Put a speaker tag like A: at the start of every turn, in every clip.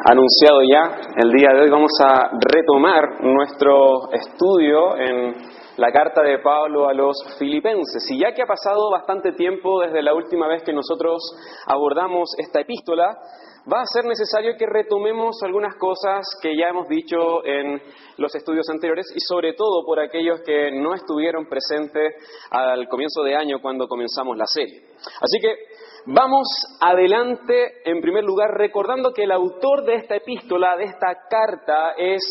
A: anunciado ya, el día de hoy vamos a retomar nuestro estudio en la carta de Pablo a los Filipenses. Y ya que ha pasado bastante tiempo desde la última vez que nosotros abordamos esta epístola, va a ser necesario que retomemos algunas cosas que ya hemos dicho en los estudios anteriores y sobre todo por aquellos que no estuvieron presentes al comienzo de año cuando comenzamos la serie. Así que vamos adelante, en primer lugar, recordando que el autor de esta epístola, de esta carta, es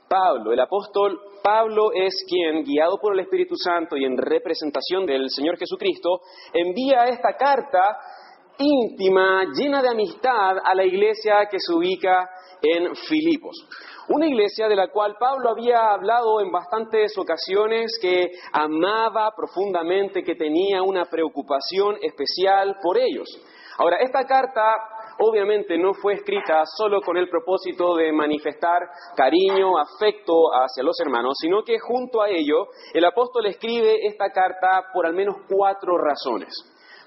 A: Pablo. El apóstol Pablo es quien, guiado por el Espíritu Santo y en representación del Señor Jesucristo, envía esta carta íntima, llena de amistad, a la iglesia que se ubica en Filipos. Una iglesia de la cual Pablo había hablado en bastantes ocasiones, que amaba profundamente, que tenía una preocupación especial por ellos. Ahora, esta carta obviamente no fue escrita solo con el propósito de manifestar cariño, afecto hacia los hermanos, sino que junto a ello el apóstol escribe esta carta por al menos 4 razones.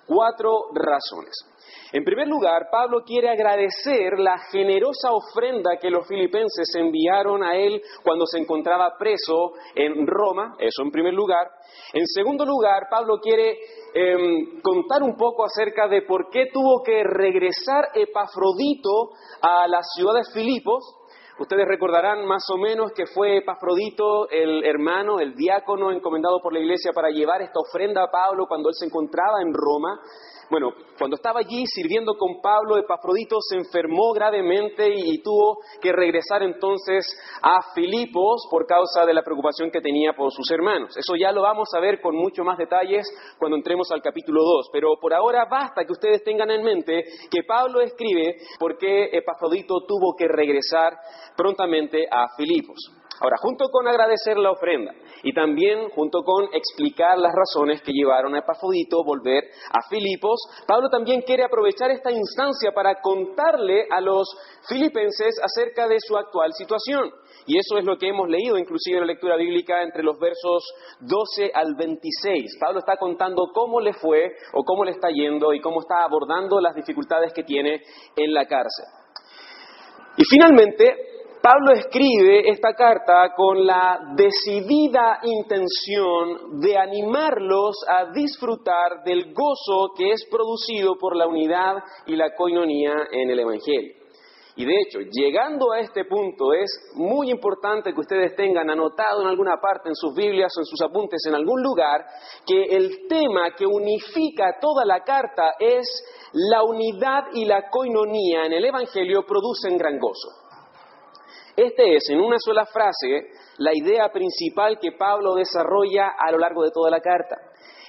A: 4 razones. En primer lugar, Pablo quiere agradecer la generosa ofrenda que los filipenses enviaron a él cuando se encontraba preso en Roma, eso en primer lugar. En segundo lugar, Pablo quiere contar un poco acerca de por qué tuvo que regresar Epafrodito a la ciudad de Filipos. Ustedes recordarán más o menos que fue Epafrodito el hermano, el diácono encomendado por la iglesia para llevar esta ofrenda a Pablo cuando él se encontraba en Roma. Bueno, cuando estaba allí sirviendo con Pablo, Epafrodito se enfermó gravemente y tuvo que regresar entonces a Filipos por causa de la preocupación que tenía por sus hermanos. Eso ya lo vamos a ver con mucho más detalles cuando entremos al capítulo 2, pero por ahora basta que ustedes tengan en mente que Pablo escribe por qué Epafrodito tuvo que regresar prontamente a Filipos. Ahora, junto con agradecer la ofrenda y también junto con explicar las razones que llevaron a Epafrodito a volver a Filipos, Pablo también quiere aprovechar esta instancia para contarle a los filipenses acerca de su actual situación. Y eso es lo que hemos leído inclusive en la lectura bíblica entre los versos 12 al 26. Pablo está contando cómo le fue o cómo le está yendo y cómo está abordando las dificultades que tiene en la cárcel. Y finalmente, Pablo escribe esta carta con la decidida intención de animarlos a disfrutar del gozo que es producido por la unidad y la coinonía en el Evangelio. Y de hecho, llegando a este punto, es muy importante que ustedes tengan anotado en alguna parte, en sus Biblias o en sus apuntes, en algún lugar, que el tema que unifica toda la carta es la unidad y la coinonía en el Evangelio producen gran gozo. Este es, en una sola frase, la idea principal que Pablo desarrolla a lo largo de toda la carta.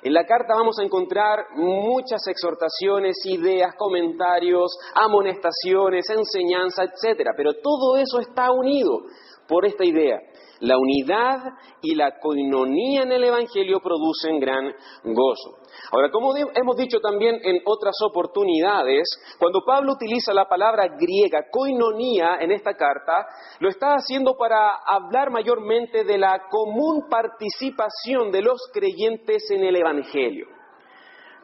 A: En la carta vamos a encontrar muchas exhortaciones, ideas, comentarios, amonestaciones, enseñanza, etc. Pero todo eso está unido por esta idea. La unidad y la coinonía en el Evangelio producen gran gozo. Ahora, como hemos dicho también en otras oportunidades, cuando Pablo utiliza la palabra griega koinonía en esta carta, lo está haciendo para hablar mayormente de la común participación de los creyentes en el Evangelio.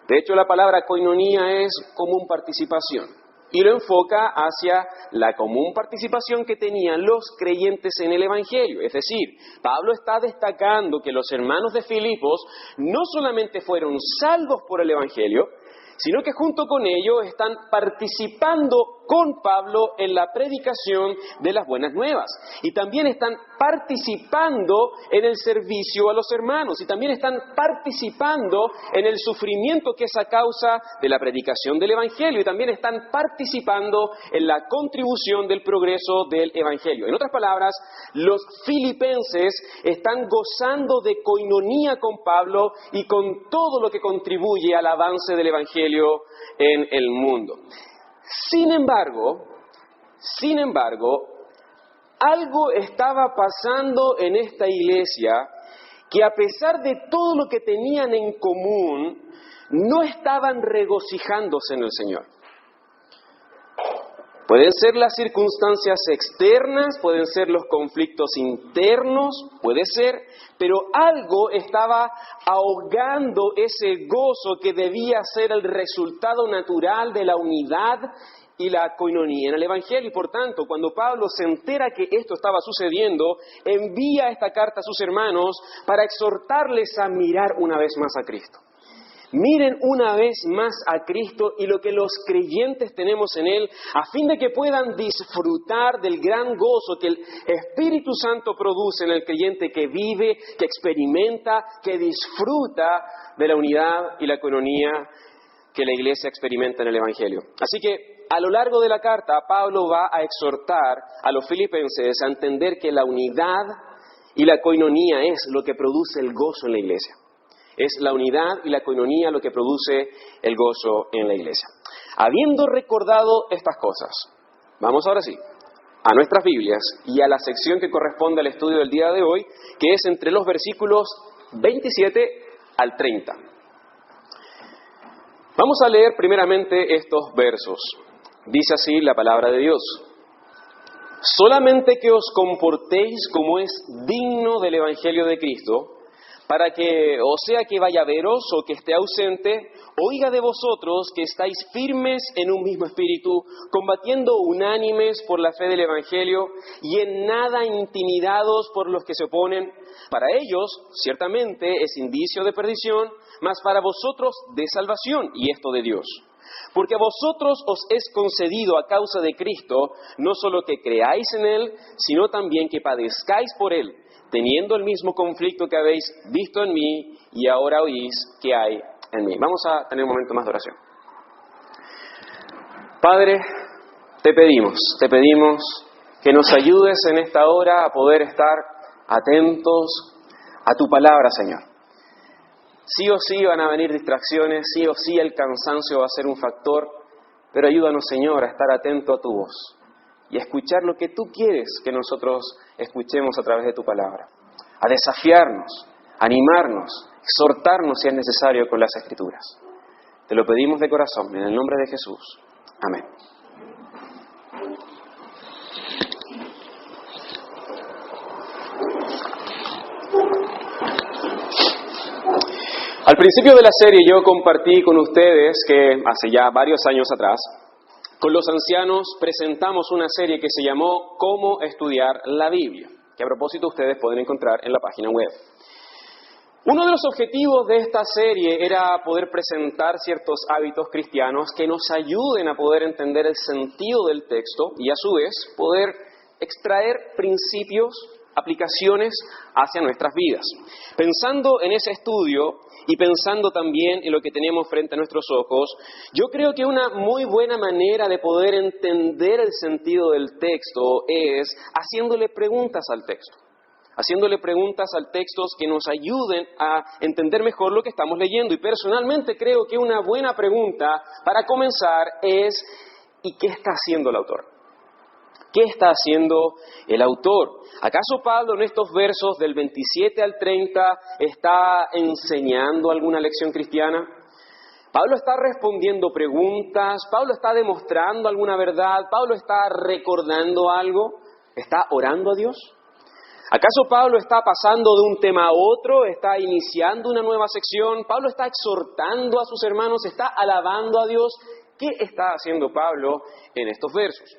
A: De hecho, la palabra koinonía es común participación. Y lo enfoca hacia la común participación que tenían los creyentes en el Evangelio. Es decir, Pablo está destacando que los hermanos de Filipos no solamente fueron salvos por el Evangelio, sino que junto con ellos están participando con Pablo en la predicación de las buenas nuevas. Y también están participando en el servicio a los hermanos. Y también están participando en el sufrimiento que es a causa de la predicación del Evangelio. Y también están participando en la contribución del progreso del Evangelio. En otras palabras, los filipenses están gozando de coinonía con Pablo y con todo lo que contribuye al avance del Evangelio en el mundo. Sin embargo, algo estaba pasando en esta iglesia que, a pesar de todo lo que tenían en común, no estaban regocijándose en el Señor. Pueden ser las circunstancias externas, pueden ser los conflictos internos, puede ser, pero algo estaba ahogando ese gozo que debía ser el resultado natural de la unidad y la coinonía en el Evangelio. Y por tanto, cuando Pablo se entera que esto estaba sucediendo, envía esta carta a sus hermanos para exhortarles a mirar una vez más a Cristo. Miren una vez más a Cristo y lo que los creyentes tenemos en Él, a fin de que puedan disfrutar del gran gozo que el Espíritu Santo produce en el creyente que vive, que experimenta, que disfruta de la unidad y la coinonía que la iglesia experimenta en el Evangelio. Así que a lo largo de la carta, Pablo va a exhortar a los filipenses a entender que la unidad y la coinonía es lo que produce el gozo en la iglesia. Es la unidad y la coinonía lo que produce el gozo en la iglesia. Habiendo recordado estas cosas, vamos ahora sí a nuestras Biblias y a la sección que corresponde al estudio del día de hoy, que es entre los versículos 27 al 30. Vamos a leer primeramente estos versos. Dice así la palabra de Dios: solamente que os comportéis como es digno del Evangelio de Cristo, para que, o sea que vaya a veros o que esté ausente, oiga de vosotros que estáis firmes en un mismo espíritu, combatiendo unánimes por la fe del Evangelio y en nada intimidados por los que se oponen. Para ellos, ciertamente, es indicio de perdición, mas para vosotros de salvación, y esto de Dios. Porque a vosotros os es concedido a causa de Cristo, no solo que creáis en Él, sino también que padezcáis por Él, teniendo el mismo conflicto que habéis visto en mí y ahora oís que hay en mí. Vamos a tener un momento más de oración. Padre, te pedimos que nos ayudes en esta hora a poder estar atentos a tu palabra, Señor. Sí o sí van a venir distracciones, sí o sí el cansancio va a ser un factor, pero ayúdanos, Señor, a estar atento a tu voz y a escuchar lo que tú quieres que nosotros escuchemos a través de tu palabra, a desafiarnos, animarnos, exhortarnos si es necesario con las Escrituras. Te lo pedimos de corazón, en el nombre de Jesús. Amén. Al principio de la serie yo compartí con ustedes que hace ya varios años atrás, con los ancianos presentamos una serie que se llamó Cómo estudiar la Biblia, que a propósito ustedes pueden encontrar en la página web. Uno de los objetivos de esta serie era poder presentar ciertos hábitos cristianos que nos ayuden a poder entender el sentido del texto y a su vez poder extraer principios, aplicaciones hacia nuestras vidas. Pensando en ese estudio y pensando también en lo que tenemos frente a nuestros ojos, yo creo que una muy buena manera de poder entender el sentido del texto es haciéndole preguntas al texto. Haciéndole preguntas al texto que nos ayuden a entender mejor lo que estamos leyendo. Y personalmente creo que una buena pregunta para comenzar es ¿y qué está haciendo el autor? ¿Qué está haciendo el autor? ¿Acaso Pablo en estos versos del 27 al 30 está enseñando alguna lección cristiana? ¿Pablo está respondiendo preguntas? ¿Pablo está demostrando alguna verdad? ¿Pablo está recordando algo? ¿Está orando a Dios? ¿Acaso Pablo está pasando de un tema a otro? ¿Está iniciando una nueva sección? ¿Pablo está exhortando a sus hermanos? ¿Está alabando a Dios? ¿Qué está haciendo Pablo en estos versos?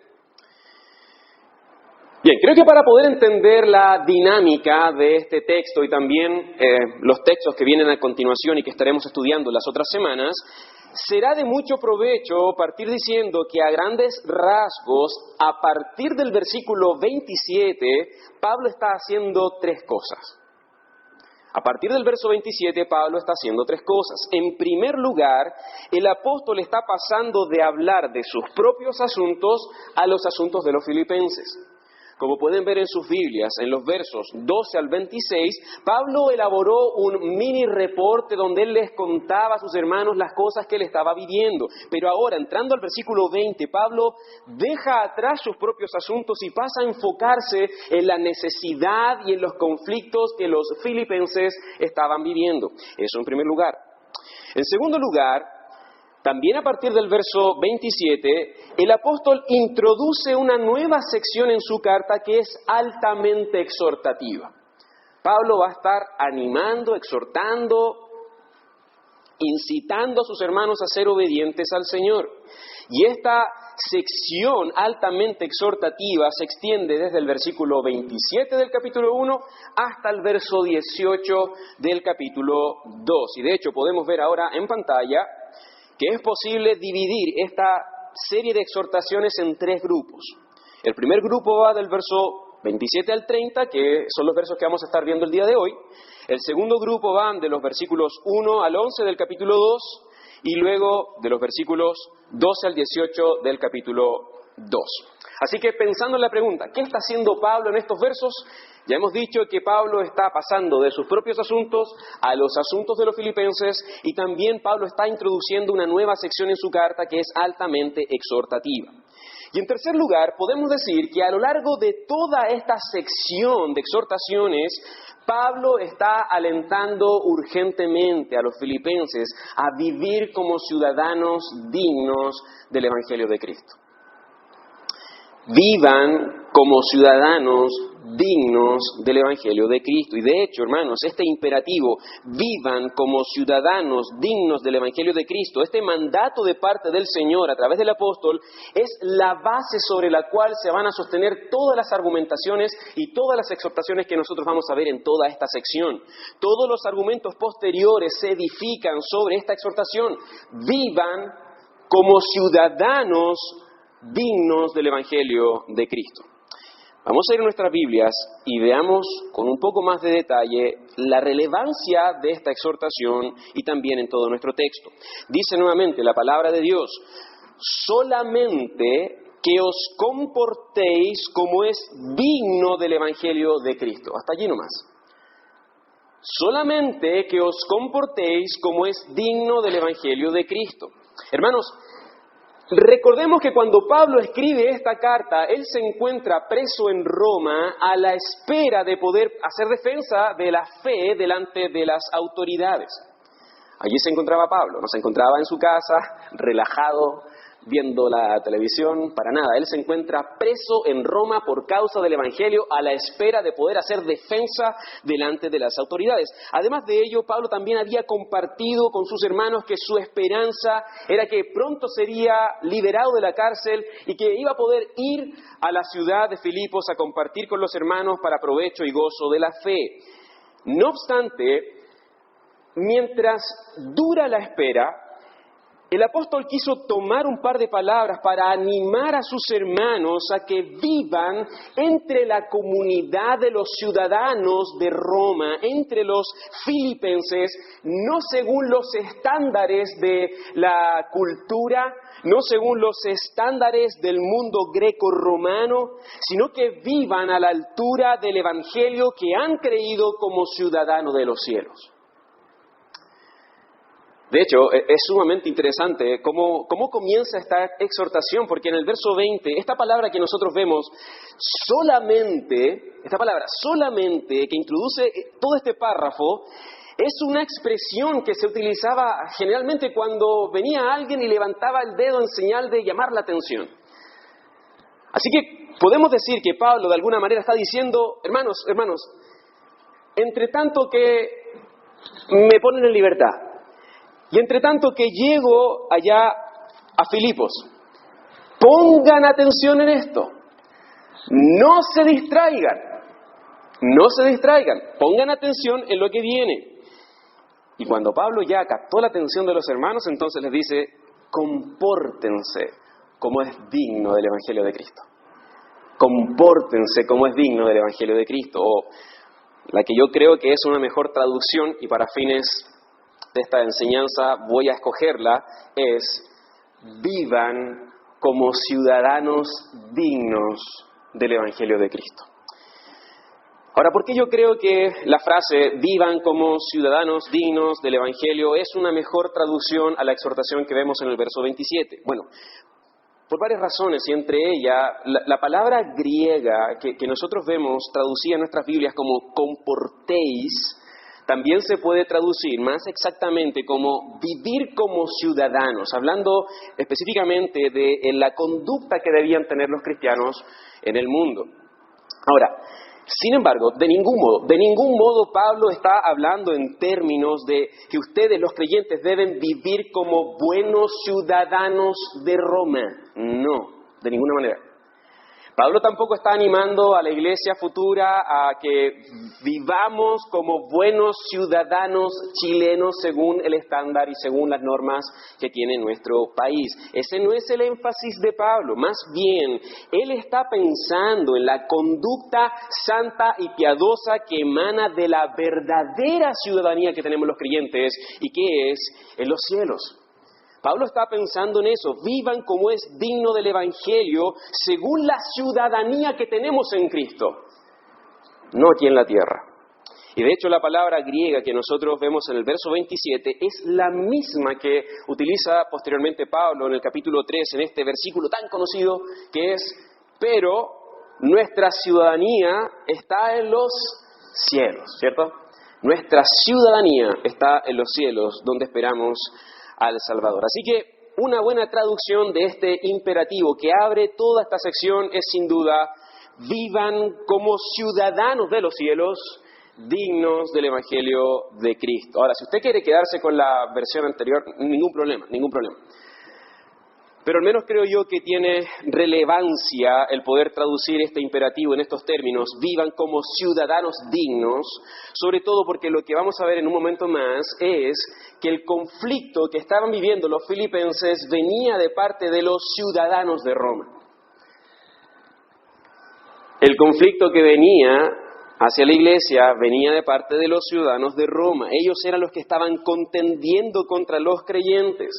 A: Bien, creo que para poder entender la dinámica de este texto y también los textos que vienen a continuación y que estaremos estudiando las otras semanas, será de mucho provecho partir diciendo que a grandes rasgos, a partir del versículo 27, Pablo está haciendo tres cosas. A partir del verso 27, Pablo está haciendo tres cosas. En primer lugar, el apóstol está pasando de hablar de sus propios asuntos a los asuntos de los filipenses. Como pueden ver en sus Biblias, en los versos 12 al 26, Pablo elaboró un mini reporte donde él les contaba a sus hermanos las cosas que él estaba viviendo. Pero ahora, entrando al versículo 20, Pablo deja atrás sus propios asuntos y pasa a enfocarse en la necesidad y en los conflictos que los filipenses estaban viviendo. Eso en primer lugar. En segundo lugar, también a partir del verso 27, el apóstol introduce una nueva sección en su carta que es altamente exhortativa. Pablo va a estar animando, exhortando, incitando a sus hermanos a ser obedientes al Señor. Y esta sección altamente exhortativa se extiende desde el versículo 27 del capítulo 1 hasta el verso 18 del capítulo 2. Y de hecho podemos ver ahora en pantalla que es posible dividir esta serie de exhortaciones en tres grupos. El primer grupo va del verso 27 al 30, que son los versos que vamos a estar viendo el día de hoy. El segundo grupo van de los versículos 1 al 11 del capítulo 2 y luego de los versículos 12 al 18 del capítulo 2. Así que pensando en la pregunta, ¿qué está haciendo Pablo en estos versos? Ya hemos dicho que Pablo está pasando de sus propios asuntos a los asuntos de los filipenses y también Pablo está introduciendo una nueva sección en su carta que es altamente exhortativa. Y en tercer lugar, podemos decir que a lo largo de toda esta sección de exhortaciones, Pablo está alentando urgentemente a los filipenses a vivir como ciudadanos dignos del Evangelio de Cristo. Vivan como ciudadanos dignos del Evangelio de Cristo. Y de hecho, hermanos, este imperativo, vivan como ciudadanos dignos del Evangelio de Cristo, este mandato de parte del Señor a través del apóstol, es la base sobre la cual se van a sostener todas las argumentaciones y todas las exhortaciones que nosotros vamos a ver en toda esta sección. Todos los argumentos posteriores se edifican sobre esta exhortación. Vivan como ciudadanos dignos del Evangelio de Cristo. Vamos a ir a nuestras Biblias y veamos con un poco más de detalle la relevancia de esta exhortación y también en todo nuestro texto. Dice nuevamente la palabra de Dios, solamente que os comportéis como es digno del Evangelio de Cristo. Hasta allí nomás. Solamente que os comportéis como es digno del Evangelio de Cristo. Hermanos, recordemos que cuando Pablo escribe esta carta, él se encuentra preso en Roma a la espera de poder hacer defensa de la fe delante de las autoridades. Allí se encontraba Pablo, no se encontraba en su casa, relajado, viendo la televisión, para nada. Él se encuentra preso en Roma por causa del Evangelio a la espera de poder hacer defensa delante de las autoridades. Además de ello, Pablo también había compartido con sus hermanos que su esperanza era que pronto sería liberado de la cárcel y que iba a poder ir a la ciudad de Filipos a compartir con los hermanos para provecho y gozo de la fe. No obstante, mientras dura la espera, el apóstol quiso tomar un par de palabras para animar a sus hermanos a que vivan entre la comunidad de los ciudadanos de Roma, entre los filipenses, no según los estándares de la cultura, no según los estándares del mundo greco-romano, sino que vivan a la altura del Evangelio que han creído como ciudadanos de los cielos. De hecho, es sumamente interesante cómo comienza esta exhortación, porque en el verso 20, esta palabra que nosotros vemos, esta palabra solamente, que introduce todo este párrafo, es una expresión que se utilizaba generalmente cuando venía alguien y levantaba el dedo en señal de llamar la atención. Así que podemos decir que Pablo de alguna manera está diciendo, hermanos, entre tanto que me ponen en libertad, y entre tanto que llego allá a Filipos, pongan atención en esto. No se distraigan, pongan atención en lo que viene. Y cuando Pablo ya captó la atención de los hermanos, entonces les dice, compórtense como es digno del Evangelio de Cristo. Compórtense como es digno del Evangelio de Cristo. O la que yo creo que es una mejor traducción y para fines de esta enseñanza voy a escogerla, es vivan como ciudadanos dignos del Evangelio de Cristo. Ahora, ¿por qué yo creo que la frase vivan como ciudadanos dignos del Evangelio es una mejor traducción a la exhortación que vemos en el verso 27? Bueno, por varias razones, y entre ellas, la palabra griega que nosotros vemos traducida en nuestras Biblias como comportéis, también se puede traducir más exactamente como vivir como ciudadanos, hablando específicamente de la conducta que debían tener los cristianos en el mundo. Ahora, Sin embargo, de ningún modo Pablo está hablando en términos de que ustedes, los creyentes, deben vivir como buenos ciudadanos de Roma. No, de ninguna manera. Pablo tampoco está animando a la iglesia futura a que vivamos como buenos ciudadanos chilenos según el estándar y según las normas que tiene nuestro país. Ese no es el énfasis de Pablo. Más bien, él está pensando en la conducta santa y piadosa que emana de la verdadera ciudadanía que tenemos los creyentes y que es en los cielos. Pablo está pensando en eso. Vivan como es digno del Evangelio según la ciudadanía que tenemos en Cristo, no aquí en la tierra. Y de hecho la palabra griega que nosotros vemos en el verso 27 es la misma que utiliza posteriormente Pablo en el capítulo 3, en este versículo tan conocido que es: pero nuestra ciudadanía está en los cielos, ¿cierto? Nuestra ciudadanía está en los cielos, donde esperamos al Salvador. Así que una buena traducción de este imperativo que abre toda esta sección es sin duda: vivan como ciudadanos de los cielos, dignos del Evangelio de Cristo. Ahora, si usted quiere quedarse con la versión anterior, ningún problema. Pero al menos creo yo que tiene relevancia el poder traducir este imperativo en estos términos: vivan como ciudadanos dignos, sobre todo porque lo que vamos a ver en un momento más es que el conflicto que estaban viviendo los filipenses venía de parte de los ciudadanos de Roma. El conflicto que venía hacia la iglesia venía de parte de los ciudadanos de Roma. Ellos eran los que estaban contendiendo contra los creyentes,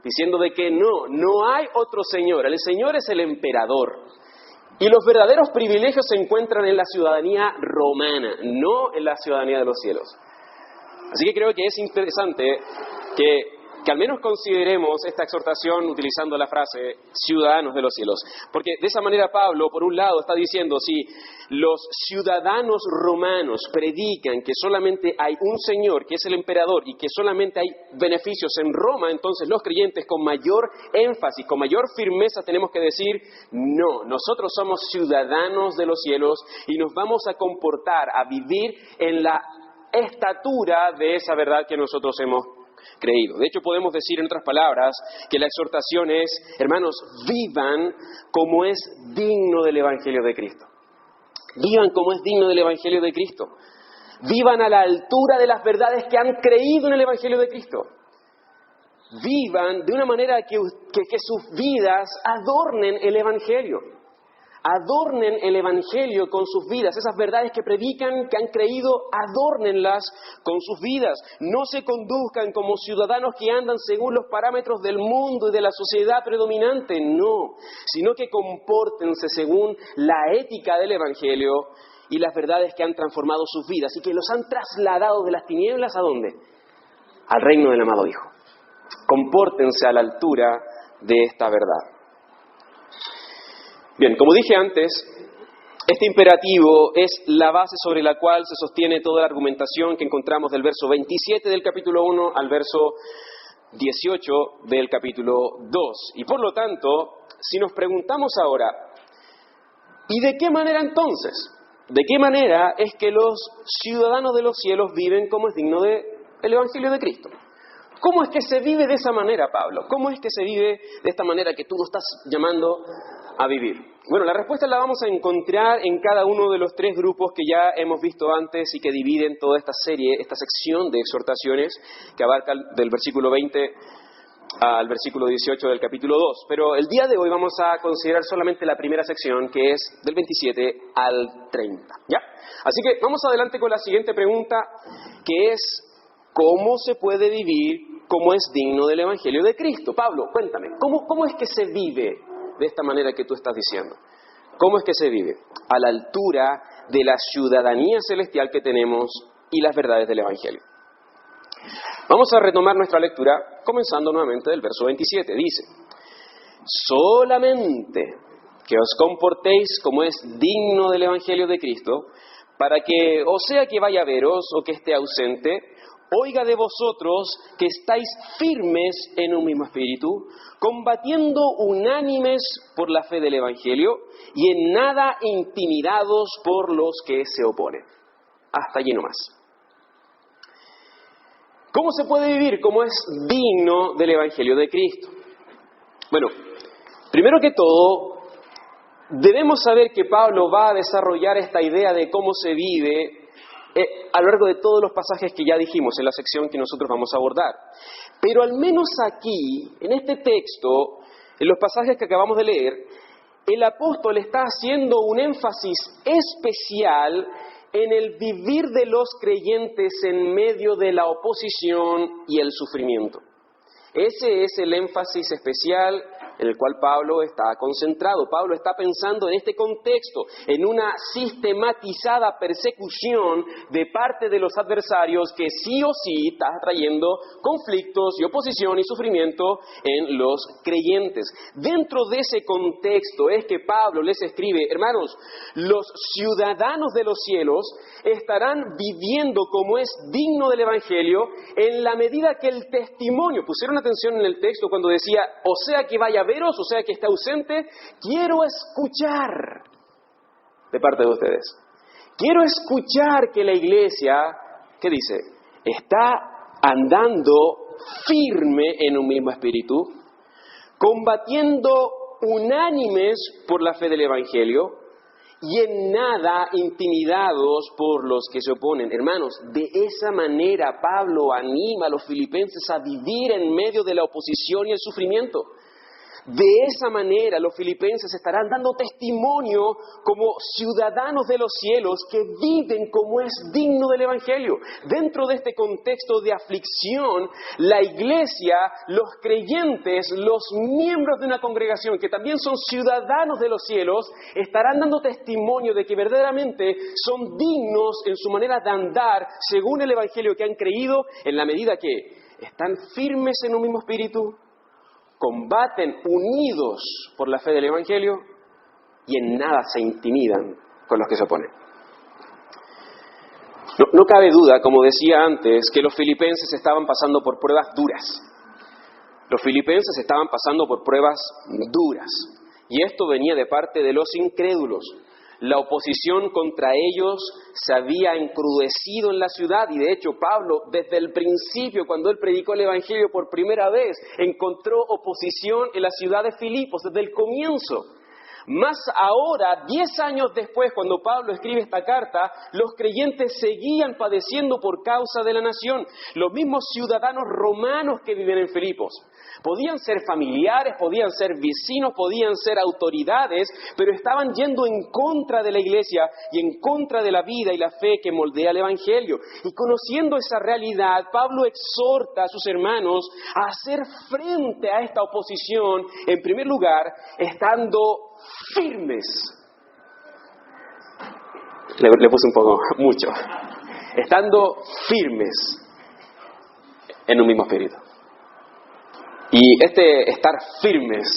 A: diciendo de que no hay otro Señor, el Señor es el emperador. Y los verdaderos privilegios se encuentran en la ciudadanía romana, no en la ciudadanía de los cielos. Así que creo que es interesante que al menos consideremos esta exhortación utilizando la frase ciudadanos de los cielos. Porque de esa manera Pablo, por un lado, está diciendo: si los ciudadanos romanos predican que solamente hay un Señor, que es el emperador, y que solamente hay beneficios en Roma, entonces los creyentes con mayor énfasis, con mayor firmeza tenemos que decir: no, nosotros somos ciudadanos de los cielos y nos vamos a comportar, a vivir en la estatura de esa verdad que nosotros hemos creído. De hecho, podemos decir en otras palabras que la exhortación es: hermanos, vivan como es digno del Evangelio de Cristo. Vivan como es digno del Evangelio de Cristo. Vivan a la altura de las verdades que han creído en el Evangelio de Cristo. Vivan de una manera que sus vidas adornen el Evangelio. Adornen el Evangelio con sus vidas. Esas verdades que predican, que han creído, adórnenlas con sus vidas. No se conduzcan como ciudadanos que andan según los parámetros del mundo y de la sociedad predominante, no. Sino que compórtense según la ética del Evangelio y las verdades que han transformado sus vidas y que los han trasladado de las tinieblas, ¿a dónde? Al reino del amado Hijo. Compórtense a la altura de esta verdad. Bien, como dije antes, este imperativo es la base sobre la cual se sostiene toda la argumentación que encontramos del verso 27 del capítulo 1 al verso 18 del capítulo 2. Y por lo tanto, si nos preguntamos ahora, ¿y de qué manera entonces? ¿De qué manera es que los ciudadanos de los cielos viven como es digno del Evangelio de Cristo? ¿Cómo es que se vive de esa manera, Pablo? ¿Cómo es que se vive de esta manera que tú nos estás llamando a vivir? Bueno, la respuesta la vamos a encontrar en cada uno de los tres grupos que ya hemos visto antes y que dividen toda esta serie, esta sección de exhortaciones que abarca del versículo 20 al versículo 18 del capítulo 2. Pero el día de hoy vamos a considerar solamente la primera sección, que es del 27 al 30. ¿Ya? Así que vamos adelante con la siguiente pregunta, que es: ¿cómo se puede vivir como es digno del Evangelio de Cristo? Pablo, cuéntame, ¿cómo es que se vive de esta manera que tú estás diciendo? ¿Cómo es que se vive? A la altura de la ciudadanía celestial que tenemos y las verdades del Evangelio. Vamos a retomar nuestra lectura, comenzando nuevamente del verso 27. Dice: solamente que os comportéis como es digno del Evangelio de Cristo, para que, o sea que vaya a veros o que esté ausente, oiga de vosotros que estáis firmes en un mismo espíritu, combatiendo unánimes por la fe del Evangelio y en nada intimidados por los que se oponen. Hasta allí nomás. ¿Cómo se puede vivir como es digno del Evangelio de Cristo? Bueno, primero que todo, debemos saber que Pablo va a desarrollar esta idea de cómo se vive a lo largo de todos los pasajes que ya dijimos en la sección que nosotros vamos a abordar. Pero al menos aquí, en este texto, en los pasajes que acabamos de leer, el apóstol está haciendo un énfasis especial en el vivir de los creyentes en medio de la oposición y el sufrimiento. Ese es el énfasis especial en el cual Pablo está concentrado. Pablo está pensando en este contexto, en una sistematizada persecución de parte de los adversarios que sí o sí está trayendo conflictos y oposición y sufrimiento en los creyentes. Dentro de ese contexto es que Pablo les escribe: hermanos, los ciudadanos de los cielos estarán viviendo como es digno del Evangelio en la medida que el testimonio, pusieron atención en el texto cuando decía, o sea que vaya a veros, o sea que esté ausente, quiero escuchar de parte de ustedes. Quiero escuchar que la iglesia, ¿qué dice? Está andando firme en un mismo espíritu, combatiendo unánimes por la fe del Evangelio y en nada intimidados por los que se oponen. Hermanos, de esa manera Pablo anima a los filipenses a vivir en medio de la oposición y el sufrimiento. De esa manera los filipenses estarán dando testimonio como ciudadanos de los cielos que viven como es digno del Evangelio. Dentro de este contexto de aflicción, la iglesia, los creyentes, los miembros de una congregación que también son ciudadanos de los cielos, estarán dando testimonio de que verdaderamente son dignos en su manera de andar según el Evangelio que han creído, en la medida que están firmes en un mismo espíritu, combaten unidos por la fe del Evangelio y en nada se intimidan con los que se oponen. No cabe duda, como decía antes, que los filipenses estaban pasando por pruebas duras. Los filipenses estaban pasando por pruebas duras. Y esto venía de parte de los incrédulos. La oposición contra ellos se había encrudecido en la ciudad y de hecho Pablo desde el principio, cuando él predicó el Evangelio por primera vez, encontró oposición en la ciudad de Filipos desde el comienzo. Más ahora, 10 años después, cuando Pablo escribe esta carta, los creyentes seguían padeciendo por causa de la nación. Los mismos ciudadanos romanos que viven en Filipos. Podían ser familiares, podían ser vecinos, podían ser autoridades, pero estaban yendo en contra de la iglesia y en contra de la vida y la fe que moldea el Evangelio. Y conociendo esa realidad, Pablo exhorta a sus hermanos a hacer frente a esta oposición, en primer lugar, estando firmes. Le puse un poco, mucho. Estando firmes en un mismo espíritu. Y este estar firmes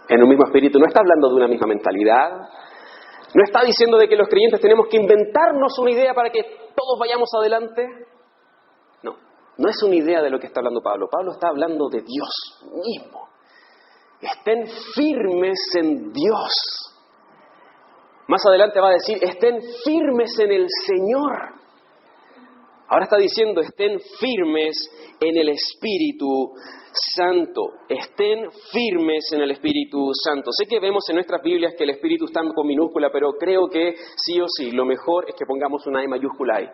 A: en un mismo espíritu no está hablando de una misma mentalidad, no está diciendo de que los creyentes tenemos que inventarnos una idea para que todos vayamos adelante. No es una idea de lo que está hablando Pablo. Pablo está hablando de Dios mismo. Estén firmes en Dios. Más adelante va a decir, estén firmes en el Señor. Ahora está diciendo, estén firmes en el Espíritu Santo. Estén firmes en el Espíritu Santo. Sé que vemos en nuestras Biblias que el Espíritu está con minúscula, pero creo que sí o sí, lo mejor es que pongamos una E mayúscula ahí.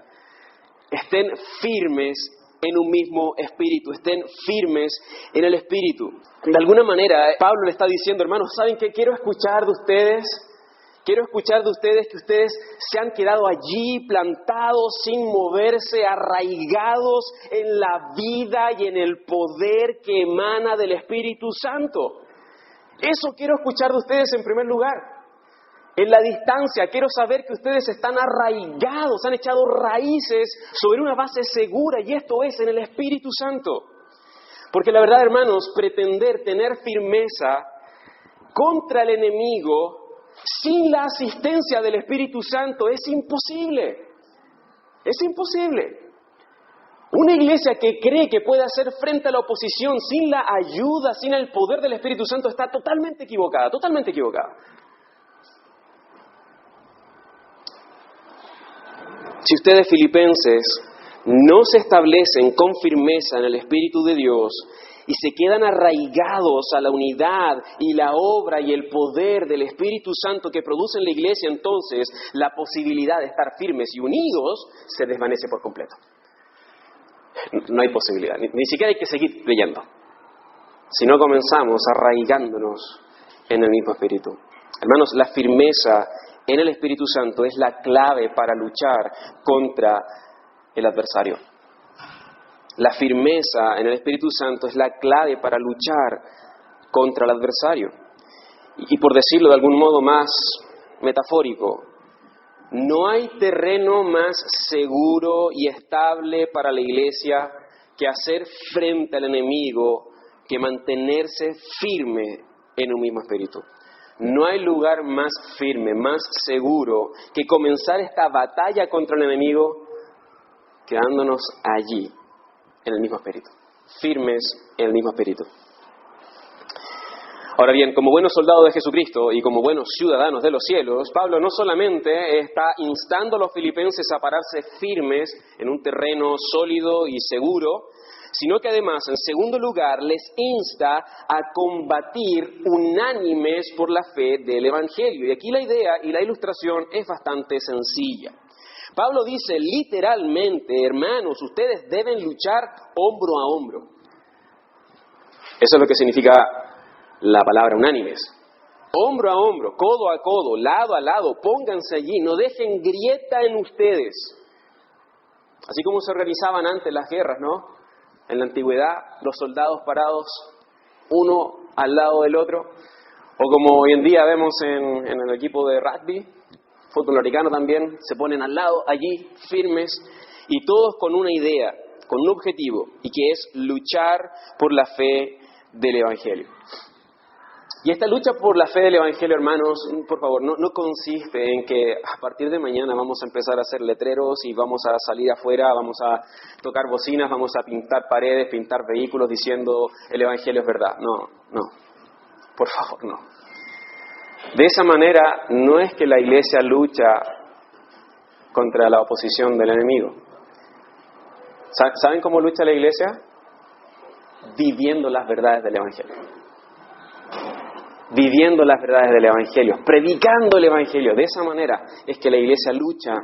A: Estén firmes en un mismo espíritu, estén firmes en el Espíritu. De alguna manera, Pablo le está diciendo, hermanos, ¿saben qué? Quiero escuchar de ustedes que ustedes se han quedado allí plantados, sin moverse, arraigados en la vida y en el poder que emana del Espíritu Santo. Eso quiero escuchar de ustedes en primer lugar. En la distancia, quiero saber que ustedes están arraigados, han echado raíces sobre una base segura, y esto es en el Espíritu Santo. Porque la verdad, hermanos, pretender tener firmeza contra el enemigo sin la asistencia del Espíritu Santo es imposible. Es imposible. Una iglesia que cree que puede hacer frente a la oposición sin la ayuda, sin el poder del Espíritu Santo, está totalmente equivocada, totalmente equivocada. Si ustedes, filipenses, no se establecen con firmeza en el Espíritu de Dios y se quedan arraigados a la unidad y la obra y el poder del Espíritu Santo que produce en la iglesia, entonces la posibilidad de estar firmes y unidos se desvanece por completo. No hay posibilidad, ni siquiera hay que seguir leyendo. Si no comenzamos arraigándonos en el mismo Espíritu. Hermanos, la firmeza en el Espíritu Santo es la clave para luchar contra el adversario. La firmeza en el Espíritu Santo es la clave para luchar contra el adversario. Y por decirlo de algún modo más metafórico, no hay terreno más seguro y estable para la iglesia que hacer frente al enemigo, que mantenerse firme en un mismo espíritu. No hay lugar más firme, más seguro que comenzar esta batalla contra el enemigo quedándonos allí, en el mismo espíritu, firmes en el mismo espíritu. Ahora bien, como buenos soldados de Jesucristo y como buenos ciudadanos de los cielos, Pablo no solamente está instando a los filipenses a pararse firmes en un terreno sólido y seguro, sino que además, en segundo lugar, les insta a combatir unánimes por la fe del Evangelio. Y aquí la idea y la ilustración es bastante sencilla. Pablo dice literalmente, hermanos, ustedes deben luchar hombro a hombro. Eso es lo que significa la palabra unánimes. Hombro a hombro, codo a codo, lado a lado, pónganse allí, no dejen grieta en ustedes. Así como se realizaban antes las guerras, ¿no? En la antigüedad, los soldados parados uno al lado del otro, o como hoy en día vemos en el equipo de rugby, fútbol americano también, se ponen al lado allí, firmes, y todos con una idea, con un objetivo, y que es luchar por la fe del Evangelio. Y esta lucha por la fe del Evangelio, hermanos, por favor, no consiste en que a partir de mañana vamos a empezar a hacer letreros y vamos a salir afuera, vamos a tocar bocinas, vamos a pintar paredes, pintar vehículos diciendo el Evangelio es verdad. No, por favor, no. De esa manera no es que la iglesia lucha contra la oposición del enemigo. ¿Saben cómo lucha la iglesia? Viviendo las verdades del Evangelio. Viviendo las verdades del Evangelio, predicando el Evangelio. De esa manera es que la iglesia lucha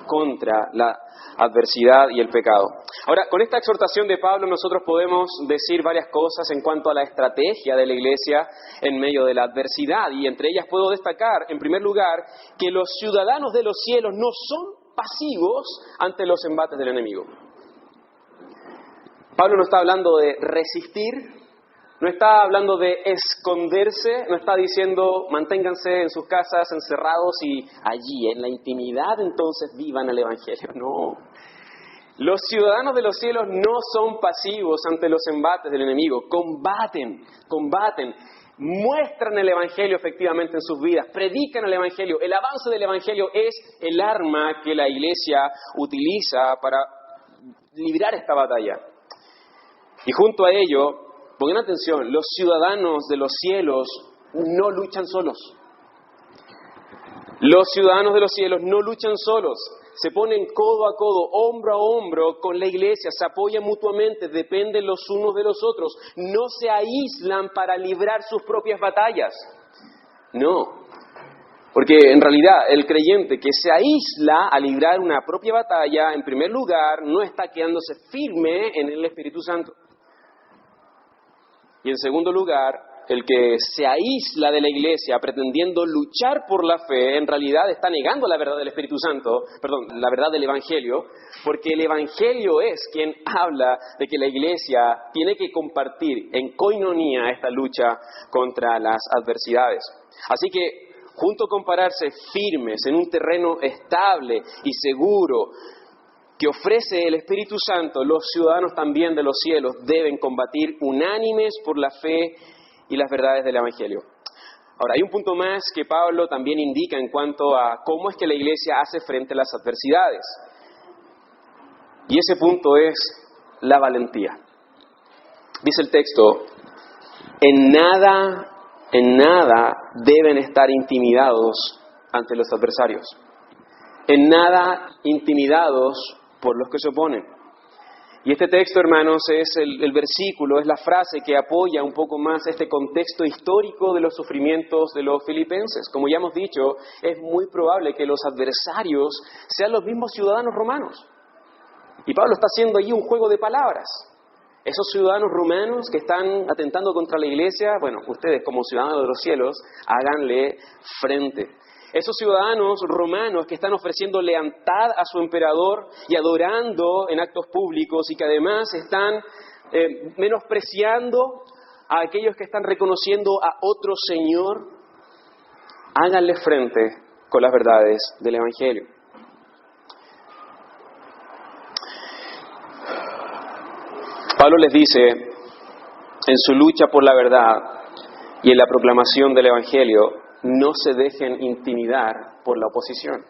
A: contra la adversidad y el pecado. Ahora, con esta exhortación de Pablo nosotros podemos decir varias cosas en cuanto a la estrategia de la iglesia en medio de la adversidad, y entre ellas puedo destacar, en primer lugar, que los ciudadanos de los cielos no son pasivos ante los embates del enemigo. Pablo no está hablando de resistir, no está hablando de esconderse, no está diciendo manténganse en sus casas encerrados y allí en la intimidad entonces vivan el Evangelio. No. Los ciudadanos de los cielos no son pasivos ante los embates del enemigo. Combaten, muestran el Evangelio efectivamente en sus vidas, predican el Evangelio. El avance del Evangelio es el arma que la iglesia utiliza para librar esta batalla. Y junto a ello, pongan atención, los ciudadanos de los cielos no luchan solos. Los ciudadanos de los cielos no luchan solos. Se ponen codo a codo, hombro a hombro con la iglesia, se apoyan mutuamente, dependen los unos de los otros. No se aíslan para librar sus propias batallas. No. Porque en realidad el creyente que se aísla a librar una propia batalla, en primer lugar, no está quedándose firme en el Espíritu Santo. Y en segundo lugar, el que se aísla de la iglesia pretendiendo luchar por la fe, en realidad está negando la verdad del Espíritu Santo, la verdad del Evangelio, porque el Evangelio es quien habla de que la iglesia tiene que compartir en koinonía esta lucha contra las adversidades. Así que, junto con pararse firmes en un terreno estable y seguro, que ofrece el Espíritu Santo, los ciudadanos también de los cielos deben combatir unánimes por la fe y las verdades del Evangelio. Ahora, hay un punto más que Pablo también indica en cuanto a cómo es que la iglesia hace frente a las adversidades. Y ese punto es la valentía. Dice el texto, en nada deben estar intimidados ante los adversarios. En nada intimidados por los que se oponen. Y este texto, hermanos, es el versículo, es la frase que apoya un poco más este contexto histórico de los sufrimientos de los filipenses. Como ya hemos dicho, es muy probable que los adversarios sean los mismos ciudadanos romanos. Y Pablo está haciendo allí un juego de palabras. Esos ciudadanos romanos que están atentando contra la iglesia, bueno, ustedes como ciudadanos de los cielos, háganle frente. Esos ciudadanos romanos que están ofreciendo lealtad a su emperador y adorando en actos públicos y que además están menospreciando a aquellos que están reconociendo a otro Señor, háganle frente con las verdades del Evangelio. Pablo les dice, en su lucha por la verdad y en la proclamación del Evangelio, no se dejen intimidar por la oposición.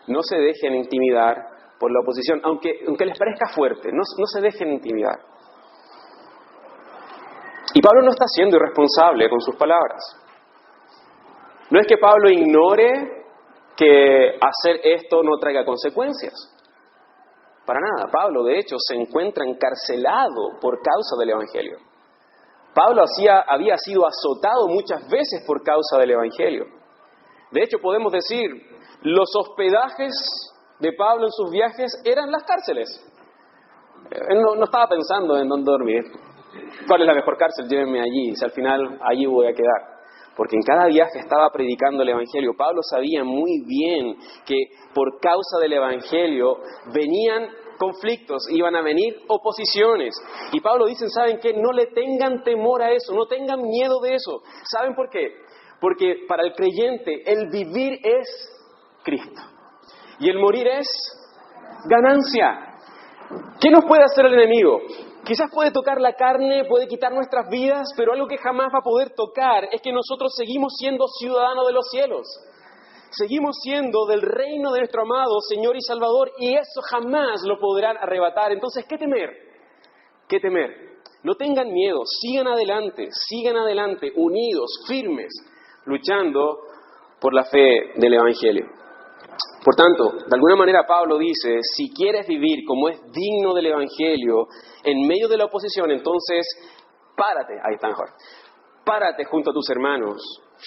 A: No se dejen intimidar por la oposición, aunque les parezca fuerte, no se dejen intimidar. Y Pablo no está siendo irresponsable con sus palabras. No es que Pablo ignore que hacer esto no traiga consecuencias. Para nada. Pablo, de hecho, se encuentra encarcelado por causa del Evangelio. Pablo había sido azotado muchas veces por causa del Evangelio. De hecho, podemos decir, los hospedajes de Pablo en sus viajes eran las cárceles. Él no estaba pensando en dónde dormir. ¿Cuál es la mejor cárcel? Llévenme allí. Si al final allí voy a quedar. Porque en cada viaje estaba predicando el Evangelio. Pablo sabía muy bien que por causa del Evangelio venían conflictos, iban a venir oposiciones. Y Pablo dice, ¿saben qué? No le tengan temor a eso, no tengan miedo de eso. ¿Saben por qué? Porque para el creyente el vivir es Cristo. Y el morir es ganancia. ¿Qué nos puede hacer el enemigo? Quizás puede tocar la carne, puede quitar nuestras vidas, pero algo que jamás va a poder tocar es que nosotros seguimos siendo ciudadanos de los cielos. Seguimos siendo del reino de nuestro amado Señor y Salvador, y eso jamás lo podrán arrebatar. Entonces, ¿qué temer? ¿Qué temer? No tengan miedo, sigan adelante, unidos, firmes, luchando por la fe del Evangelio. Por tanto, de alguna manera Pablo dice, si quieres vivir como es digno del Evangelio, en medio de la oposición, entonces párate, ahí está mejor, párate junto a tus hermanos,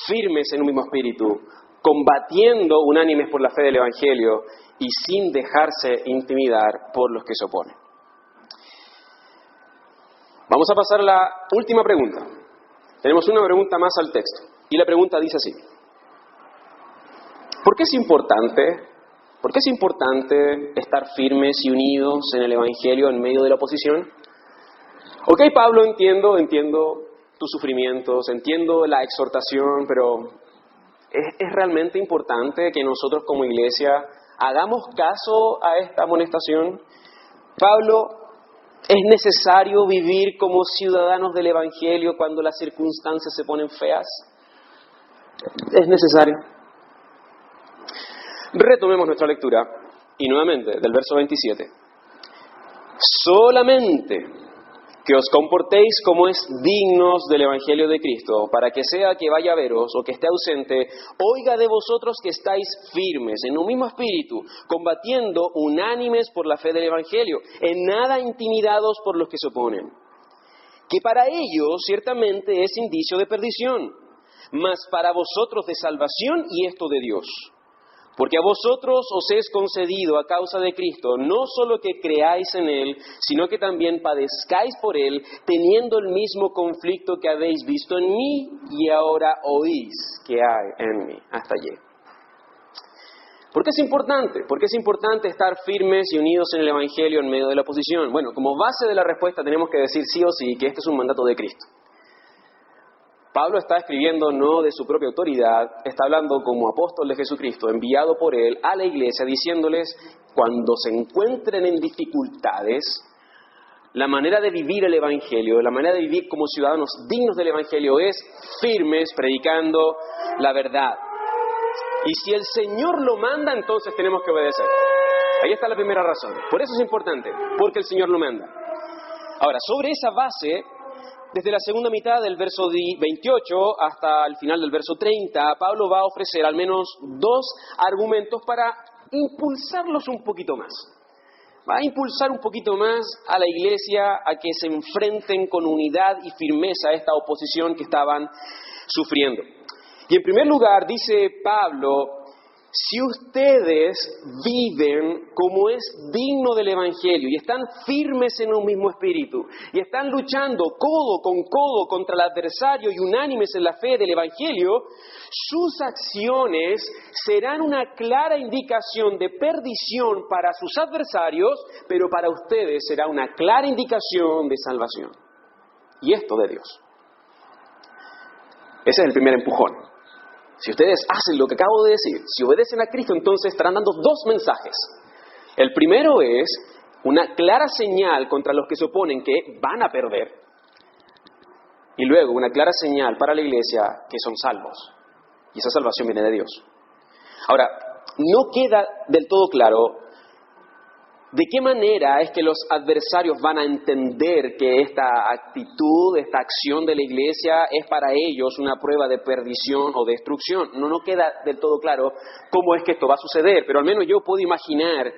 A: firmes en un mismo espíritu, combatiendo unánimes por la fe del Evangelio y sin dejarse intimidar por los que se oponen. Vamos a pasar a la última pregunta. Tenemos una pregunta más al texto. Y la pregunta dice así. ¿Por qué es importante estar firmes y unidos en el Evangelio en medio de la oposición? Ok, Pablo, entiendo tus sufrimientos, entiendo la exhortación, pero ¿es realmente importante que nosotros como iglesia hagamos caso a esta amonestación? Pablo, ¿es necesario vivir como ciudadanos del Evangelio cuando las circunstancias se ponen feas? Es necesario. Retomemos nuestra lectura y nuevamente del verso 27. Solamente que os comportéis como es dignos del Evangelio de Cristo, para que sea que vaya a veros o que esté ausente, oiga de vosotros que estáis firmes, en un mismo espíritu, combatiendo unánimes por la fe del Evangelio, en nada intimidados por los que se oponen. Que para ellos ciertamente es indicio de perdición, mas para vosotros de salvación, y esto de Dios. Porque a vosotros os es concedido a causa de Cristo, no solo que creáis en Él, sino que también padezcáis por Él, teniendo el mismo conflicto que habéis visto en mí y ahora oís que hay en mí. Hasta allí. ¿Por qué es importante? ¿Por qué es importante estar firmes y unidos en el Evangelio en medio de la oposición? Bueno, como base de la respuesta tenemos que decir sí o sí que este es un mandato de Cristo. Pablo está escribiendo no de su propia autoridad, está hablando como apóstol de Jesucristo, enviado por Él a la iglesia, diciéndoles, cuando se encuentren en dificultades, la manera de vivir el Evangelio, la manera de vivir como ciudadanos dignos del Evangelio es firmes, predicando la verdad. Y si el Señor lo manda, entonces tenemos que obedecer. Ahí está la primera razón. Por eso es importante, porque el Señor lo manda. Ahora, sobre esa base, desde la segunda mitad del verso 28 hasta el final del verso 30, Pablo va a ofrecer al menos dos argumentos para impulsarlos un poquito más. Va a impulsar un poquito más a la iglesia a que se enfrenten con unidad y firmeza a esta oposición que estaban sufriendo. Y en primer lugar, dice Pablo, si ustedes viven como es digno del Evangelio y están firmes en un mismo espíritu y están luchando codo con codo contra el adversario y unánimes en la fe del Evangelio, sus acciones serán una clara indicación de perdición para sus adversarios, pero para ustedes será una clara indicación de salvación. Y esto de Dios. Ese es el primer empujón. Si ustedes hacen lo que acabo de decir, si obedecen a Cristo, entonces estarán dando dos mensajes. El primero es una clara señal contra los que se oponen que van a perder. Y luego una clara señal para la iglesia que son salvos. Y esa salvación viene de Dios. Ahora, no queda del todo claro de qué manera es que los adversarios van a entender que esta actitud, esta acción de la iglesia es para ellos una prueba de perdición o destrucción. No queda del todo claro cómo es que esto va a suceder, pero al menos yo puedo imaginar,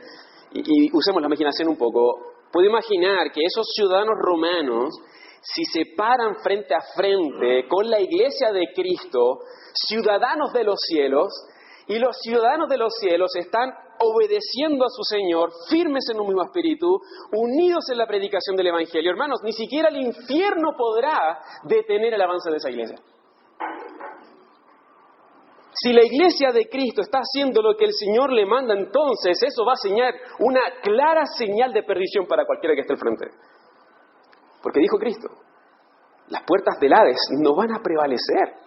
A: y usemos la imaginación un poco, puedo imaginar que esos ciudadanos romanos, si se paran frente a frente con la iglesia de Cristo, ciudadanos de los cielos, y los ciudadanos de los cielos están obedeciendo a su Señor, firmes en un mismo espíritu, unidos en la predicación del Evangelio. Hermanos, ni siquiera el infierno podrá detener el avance de esa iglesia. Si la iglesia de Cristo está haciendo lo que el Señor le manda, entonces eso va a señalar una clara señal de perdición para cualquiera que esté al frente. Porque dijo Cristo, las puertas del Hades no van a prevalecer.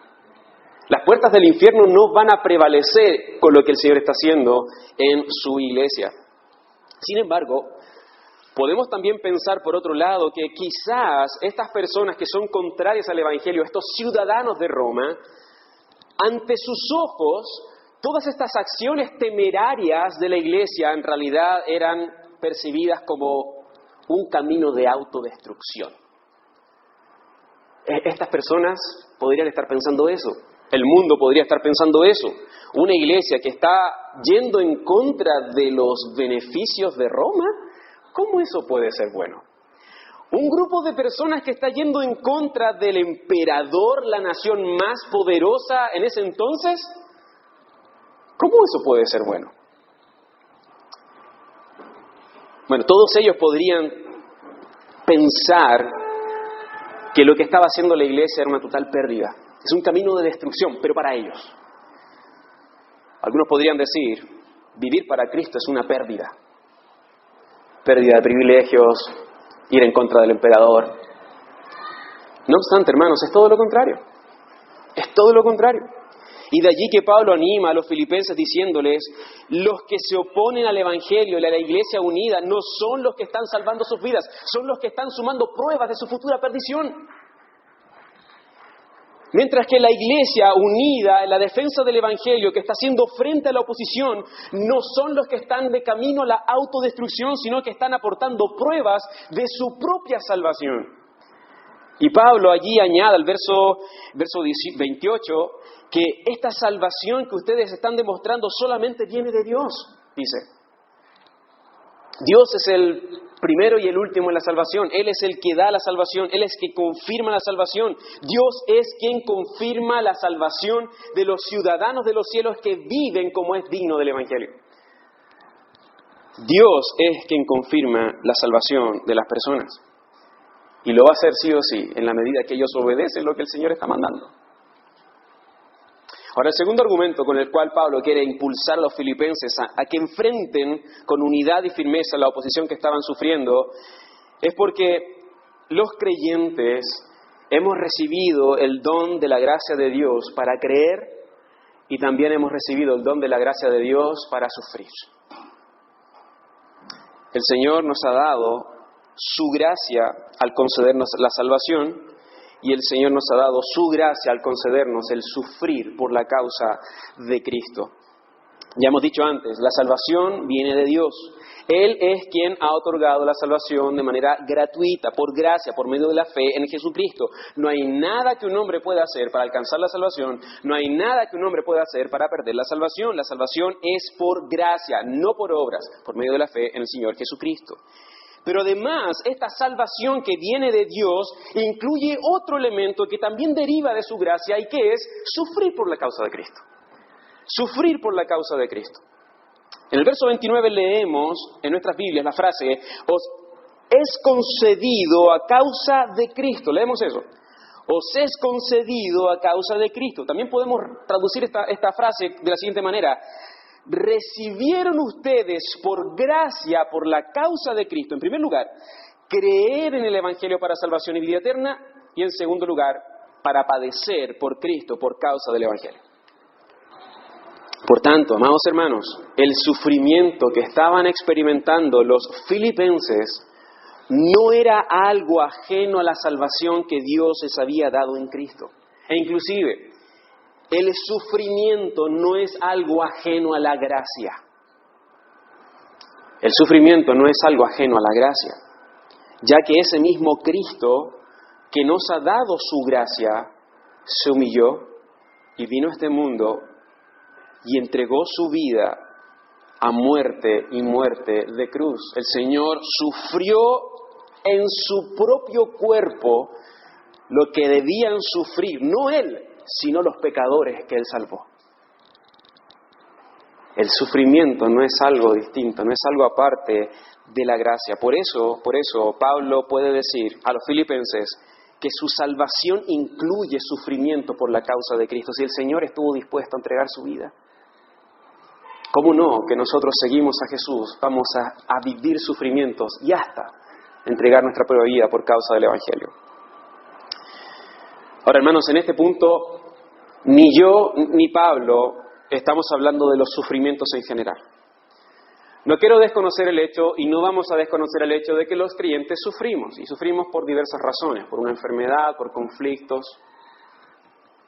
A: Las puertas del infierno no van a prevalecer con lo que el Señor está haciendo en su iglesia. Sin embargo, podemos también pensar por otro lado que quizás estas personas que son contrarias al Evangelio, estos ciudadanos de Roma, ante sus ojos, todas estas acciones temerarias de la iglesia en realidad eran percibidas como un camino de autodestrucción. Estas personas podrían estar pensando eso. El mundo podría estar pensando eso. Una iglesia que está yendo en contra de los beneficios de Roma, ¿cómo eso puede ser bueno? Un grupo de personas que está yendo en contra del emperador, la nación más poderosa en ese entonces, ¿cómo eso puede ser bueno? Bueno, todos ellos podrían pensar que lo que estaba haciendo la iglesia era una total pérdida. Es un camino de destrucción, pero para ellos. Algunos podrían decir, vivir para Cristo es una pérdida. Pérdida de privilegios, ir en contra del emperador. No obstante, hermanos, es todo lo contrario. Es todo lo contrario. Y de allí que Pablo anima a los filipenses diciéndoles, los que se oponen al Evangelio y a la iglesia unida no son los que están salvando sus vidas, son los que están sumando pruebas de su futura perdición. Mientras que la iglesia unida en la defensa del Evangelio, que está haciendo frente a la oposición, no son los que están de camino a la autodestrucción, sino que están aportando pruebas de su propia salvación. Y Pablo allí añade al verso 28 que esta salvación que ustedes están demostrando solamente viene de Dios, dice. Dios es el primero y el último en la salvación. Él es el que da la salvación. Él es el que confirma la salvación. Dios es quien confirma la salvación de los ciudadanos de los cielos que viven como es digno del Evangelio. Dios es quien confirma la salvación de las personas. Y lo va a hacer sí o sí, en la medida que ellos obedecen lo que el Señor está mandando. Ahora, el segundo argumento con el cual Pablo quiere impulsar a los filipenses a que enfrenten con unidad y firmeza la oposición que estaban sufriendo, es porque los creyentes hemos recibido el don de la gracia de Dios para creer y también hemos recibido el don de la gracia de Dios para sufrir. El Señor nos ha dado su gracia al concedernos la salvación, y el Señor nos ha dado su gracia al concedernos el sufrir por la causa de Cristo. Ya hemos dicho antes, la salvación viene de Dios. Él es quien ha otorgado la salvación de manera gratuita, por gracia, por medio de la fe en Jesucristo. No hay nada que un hombre pueda hacer para alcanzar la salvación, no hay nada que un hombre pueda hacer para perder la salvación. La salvación es por gracia, no por obras, por medio de la fe en el Señor Jesucristo. Pero además, esta salvación que viene de Dios incluye otro elemento que también deriva de su gracia y que es sufrir por la causa de Cristo. Sufrir por la causa de Cristo. En el verso 29 leemos en nuestras Biblias la frase, os es concedido a causa de Cristo. Leemos eso. Os es concedido a causa de Cristo. También podemos traducir esta frase de la siguiente manera. Recibieron ustedes por gracia, por la causa de Cristo, en primer lugar, creer en el Evangelio para salvación y vida eterna, y en segundo lugar, para padecer por Cristo, por causa del Evangelio. Por tanto, amados hermanos, el sufrimiento que estaban experimentando los filipenses no era algo ajeno a la salvación que Dios les había dado en Cristo. E inclusive, el sufrimiento no es algo ajeno a la gracia. El sufrimiento no es algo ajeno a la gracia, ya que ese mismo Cristo que nos ha dado su gracia se humilló y vino a este mundo y entregó su vida a muerte y muerte de cruz. El Señor sufrió en su propio cuerpo lo que debían sufrir, no Él, sino los pecadores que Él salvó. El sufrimiento no es algo distinto, no es algo aparte de la gracia. Por eso Pablo puede decir a los filipenses que su salvación incluye sufrimiento por la causa de Cristo. Si el Señor estuvo dispuesto a entregar su vida, ¿cómo no que nosotros seguimos a Jesús, vamos a vivir sufrimientos y hasta entregar nuestra propia vida por causa del Evangelio? Ahora, hermanos, en este punto, ni yo ni Pablo estamos hablando de los sufrimientos en general. No quiero desconocer el hecho, y no vamos a desconocer el hecho de que los creyentes sufrimos, y sufrimos por diversas razones, por una enfermedad, por conflictos,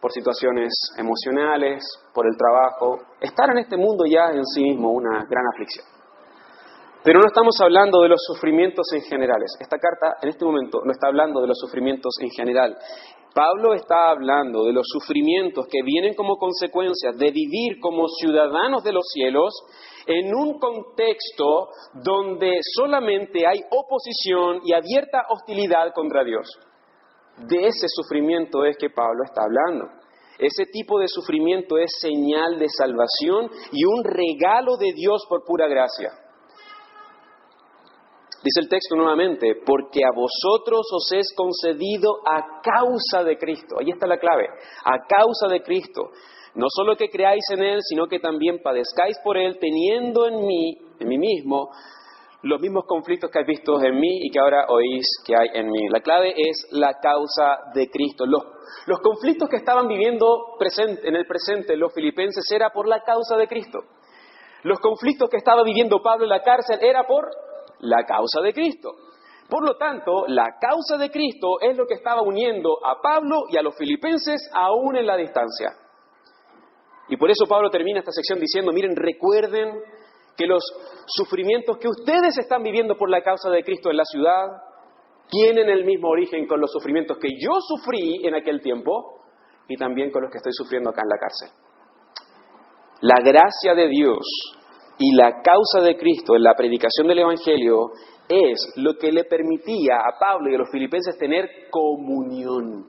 A: por situaciones emocionales, por el trabajo. Estar en este mundo ya en sí mismo una gran aflicción. Pero no estamos hablando de los sufrimientos en generales. Esta carta en este momento no está hablando de los sufrimientos en general. Pablo está hablando de los sufrimientos que vienen como consecuencia de vivir como ciudadanos de los cielos en un contexto donde solamente hay oposición y abierta hostilidad contra Dios. De ese sufrimiento es que Pablo está hablando. Ese tipo de sufrimiento es señal de salvación y un regalo de Dios por pura gracia. Dice el texto nuevamente, porque a vosotros os es concedido a causa de Cristo. Ahí está la clave, a causa de Cristo. No solo que creáis en Él, sino que también padezcáis por Él, teniendo en mí mismo, los mismos conflictos que habéis visto en mí y que ahora oís que hay en mí. La clave es la causa de Cristo. Los conflictos que estaban viviendo en el presente los filipenses era por la causa de Cristo. Los conflictos que estaba viviendo Pablo en la cárcel era por la causa de Cristo. Por lo tanto, la causa de Cristo es lo que estaba uniendo a Pablo y a los filipenses aún en la distancia. Y por eso Pablo termina esta sección diciendo, miren, recuerden que los sufrimientos que ustedes están viviendo por la causa de Cristo en la ciudad tienen el mismo origen con los sufrimientos que yo sufrí en aquel tiempo y también con los que estoy sufriendo acá en la cárcel. La gracia de Dios y la causa de Cristo en la predicación del Evangelio es lo que le permitía a Pablo y a los filipenses tener comunión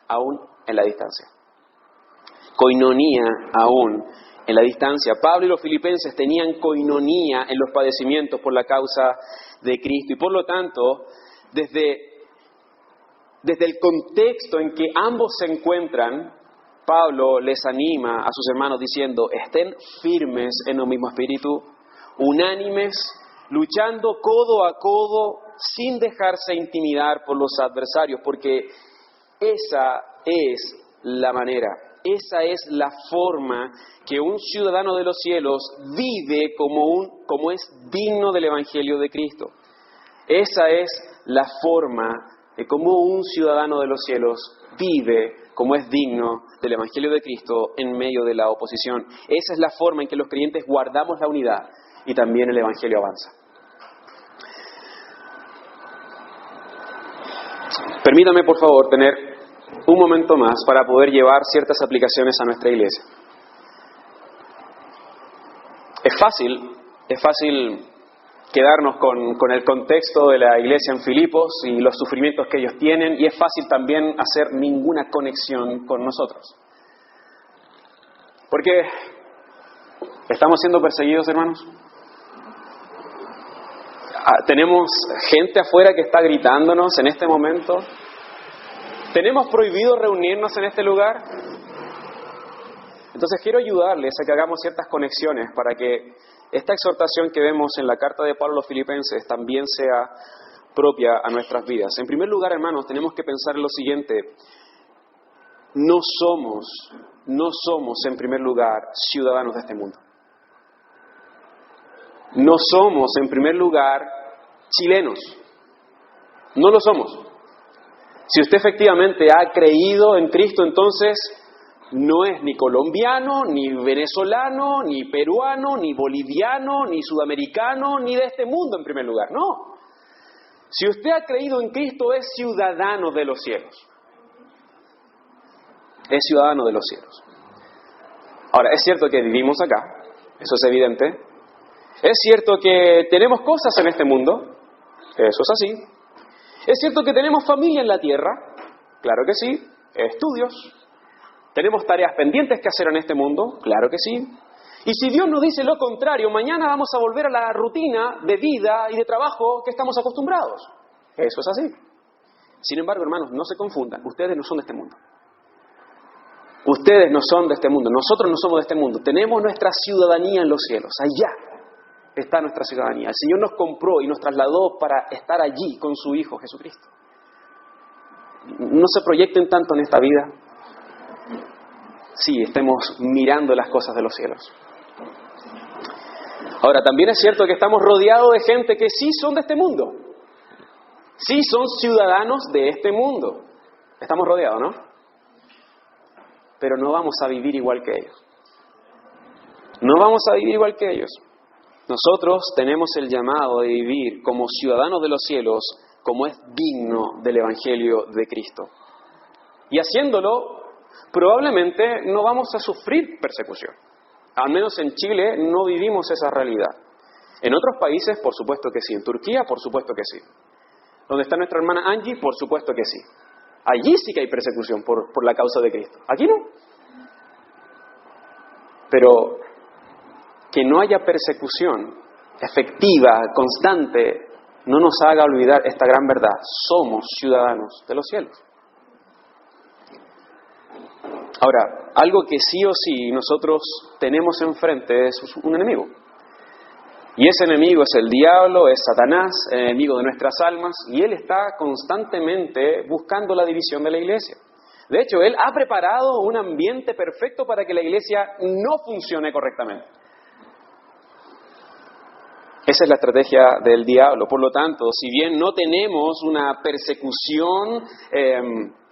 A: aún en la distancia. Coinonía aún en la distancia. Pablo y los filipenses tenían coinonía en los padecimientos por la causa de Cristo. Y por lo tanto, desde el contexto en que ambos se encuentran, Pablo les anima a sus hermanos diciendo, estén firmes en el mismo espíritu, unánimes, luchando codo a codo, sin dejarse intimidar por los adversarios, porque esa es la manera, esa es la forma que un ciudadano de los cielos vive como es digno del Evangelio de Cristo. Esa es la forma de cómo un ciudadano de los cielos vive como es digno del Evangelio de Cristo en medio de la oposición. Esa es la forma en que los creyentes guardamos la unidad y también el Evangelio avanza. Permítame, por favor, tener un momento más para poder llevar ciertas aplicaciones a nuestra iglesia. Es fácil quedarnos con el contexto de la iglesia en Filipos y los sufrimientos que ellos tienen, y es fácil también hacer ninguna conexión con nosotros. Porque ¿estamos siendo perseguidos, hermanos? ¿Tenemos gente afuera que está gritándonos en este momento? ¿Tenemos prohibido reunirnos en este lugar? Entonces quiero ayudarles a que hagamos ciertas conexiones para que esta exhortación que vemos en la carta de Pablo a los Filipenses también sea propia a nuestras vidas. En primer lugar, hermanos, tenemos que pensar en lo siguiente. No somos en primer lugar ciudadanos de este mundo. No somos en primer lugar chilenos. No lo somos. Si usted efectivamente ha creído en Cristo, entonces no es ni colombiano, ni venezolano, ni peruano, ni boliviano, ni sudamericano, ni de este mundo en primer lugar. No. Si usted ha creído en Cristo, es ciudadano de los cielos. Es ciudadano de los cielos. Ahora, es cierto que vivimos acá, eso es evidente. Es cierto que tenemos cosas en este mundo, eso es así. Es cierto que tenemos familia en la tierra, claro que sí. Estudios. ¿Tenemos tareas pendientes que hacer en este mundo? Claro que sí. Y si Dios nos dice lo contrario, mañana vamos a volver a la rutina de vida y de trabajo que estamos acostumbrados. Eso es así. Sin embargo, hermanos, no se confundan. Ustedes no son de este mundo. Ustedes no son de este mundo. Nosotros no somos de este mundo. Tenemos nuestra ciudadanía en los cielos. Allá está nuestra ciudadanía. El Señor nos compró y nos trasladó para estar allí con su Hijo Jesucristo. No se proyecten tanto en esta vida. Sí, estemos mirando las cosas de los cielos. Ahora, también es cierto que estamos rodeados de gente que sí son de este mundo. Sí son ciudadanos de este mundo. Estamos rodeados, ¿no? Pero no vamos a vivir igual que ellos. No vamos a vivir igual que ellos. Nosotros tenemos el llamado de vivir como ciudadanos de los cielos, como es digno del Evangelio de Cristo. Y haciéndolo, probablemente no vamos a sufrir persecución. Al menos en Chile no vivimos esa realidad. En otros países, por supuesto que sí. En Turquía, por supuesto que sí. ¿Dónde está nuestra hermana Angie? Por supuesto que sí. Allí sí que hay persecución por la causa de Cristo. Aquí no. Pero que no haya persecución efectiva, constante, no nos haga olvidar esta gran verdad. Somos ciudadanos de los cielos. Ahora, algo que sí o sí nosotros tenemos enfrente es un enemigo. Y ese enemigo es el diablo, es Satanás, el enemigo de nuestras almas, y él está constantemente buscando la división de la iglesia. De hecho, él ha preparado un ambiente perfecto para que la iglesia no funcione correctamente. Esa es la estrategia del diablo. Por lo tanto, si bien no tenemos una persecución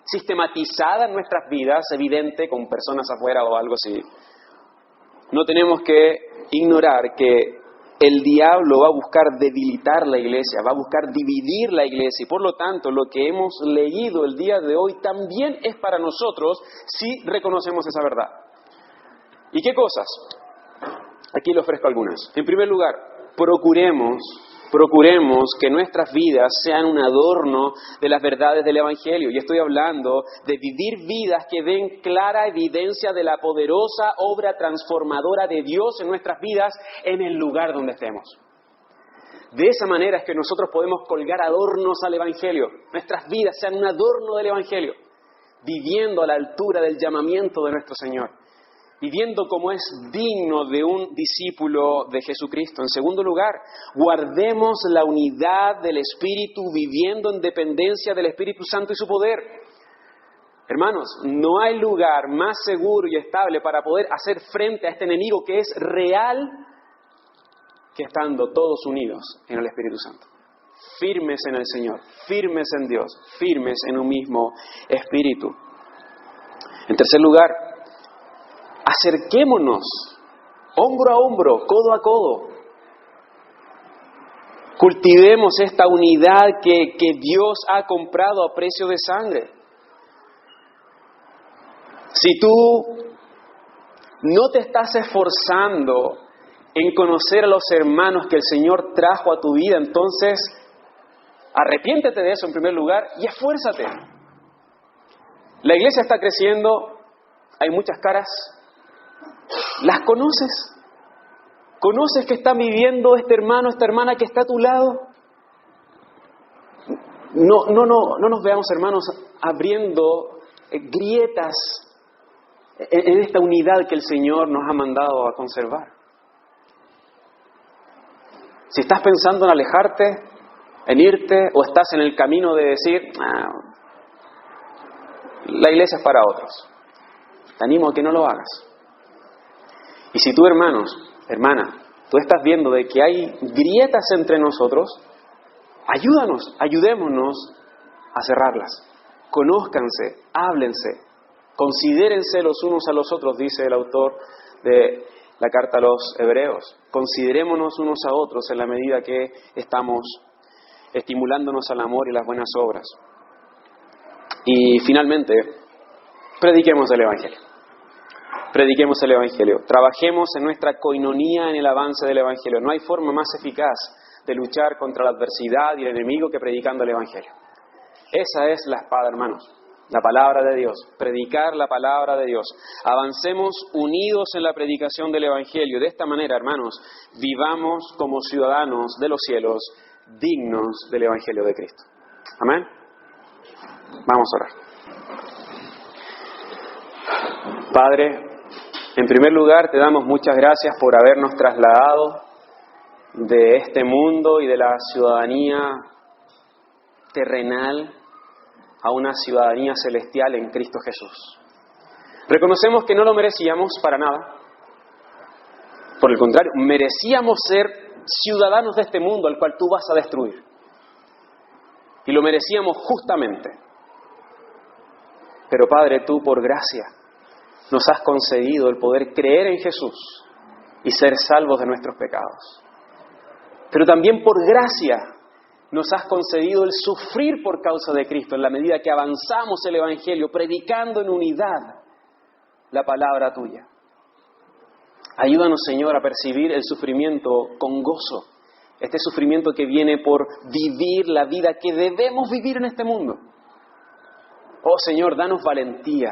A: sistematizada en nuestras vidas, evidente, con personas afuera o algo así, no tenemos que ignorar que el diablo va a buscar debilitar la iglesia, va a buscar dividir la iglesia, y por lo tanto lo que hemos leído el día de hoy también es para nosotros si reconocemos esa verdad. ¿Y qué cosas? Aquí le ofrezco algunas. En primer lugar, procuremos que nuestras vidas sean un adorno de las verdades del Evangelio. Y estoy hablando de vivir vidas que den clara evidencia de la poderosa obra transformadora de Dios en nuestras vidas en el lugar donde estemos. De esa manera es que nosotros podemos colgar adornos al Evangelio. Nuestras vidas sean un adorno del Evangelio, viviendo a la altura del llamamiento de nuestro Señor, viviendo como es digno de un discípulo de Jesucristo. En segundo lugar, guardemos la unidad del Espíritu, viviendo en dependencia del Espíritu Santo y su poder. Hermanos, no hay lugar más seguro y estable para poder hacer frente a este enemigo que es real que estando todos unidos en el Espíritu Santo. Firmes en el Señor, firmes en Dios, firmes en un mismo Espíritu. En tercer lugar, acerquémonos hombro a hombro, codo a codo. Cultivemos esta unidad que Dios ha comprado a precio de sangre. Si tú no te estás esforzando en conocer a los hermanos que el Señor trajo a tu vida, entonces arrepiéntete de eso en primer lugar y esfuérzate. La iglesia está creciendo, hay muchas caras. ¿Las conoces? ¿Conoces que está viviendo este hermano, esta hermana que está a tu lado? No nos veamos, hermanos, abriendo grietas en esta unidad que el Señor nos ha mandado a conservar. Si estás pensando en alejarte, en irte, o estás en el camino de decir, la iglesia es para otros, te animo a que no lo hagas. Y si tú, hermanos, hermana, tú estás viendo de que hay grietas entre nosotros, ayudémonos a cerrarlas. Conózcanse, háblense, considérense los unos a los otros, dice el autor de la carta a los Hebreos. Considerémonos unos a otros en la medida que estamos estimulándonos al amor y las buenas obras. Y finalmente, prediquemos el Evangelio. Prediquemos el Evangelio. Trabajemos en nuestra coinonía en el avance del Evangelio. No hay forma más eficaz de luchar contra la adversidad y el enemigo que predicando el Evangelio. Esa es la espada, hermanos. La palabra de Dios. Predicar la palabra de Dios. Avancemos unidos en la predicación del Evangelio. De esta manera, hermanos, vivamos como ciudadanos de los cielos, dignos del Evangelio de Cristo. Amén. Vamos a orar. Padre, en primer lugar te damos muchas gracias por habernos trasladado de este mundo y de la ciudadanía terrenal a una ciudadanía celestial en Cristo Jesús. Reconocemos que no lo merecíamos para nada. Por el contrario, merecíamos ser ciudadanos de este mundo al cual tú vas a destruir. Y lo merecíamos justamente. Pero Padre, tú por gracia nos has concedido el poder creer en Jesús y ser salvos de nuestros pecados. Pero también por gracia nos has concedido el sufrir por causa de Cristo en la medida que avanzamos el Evangelio, predicando en unidad la palabra tuya. Ayúdanos, Señor, a percibir el sufrimiento con gozo. Este sufrimiento que viene por vivir la vida que debemos vivir en este mundo. Oh Señor, danos valentía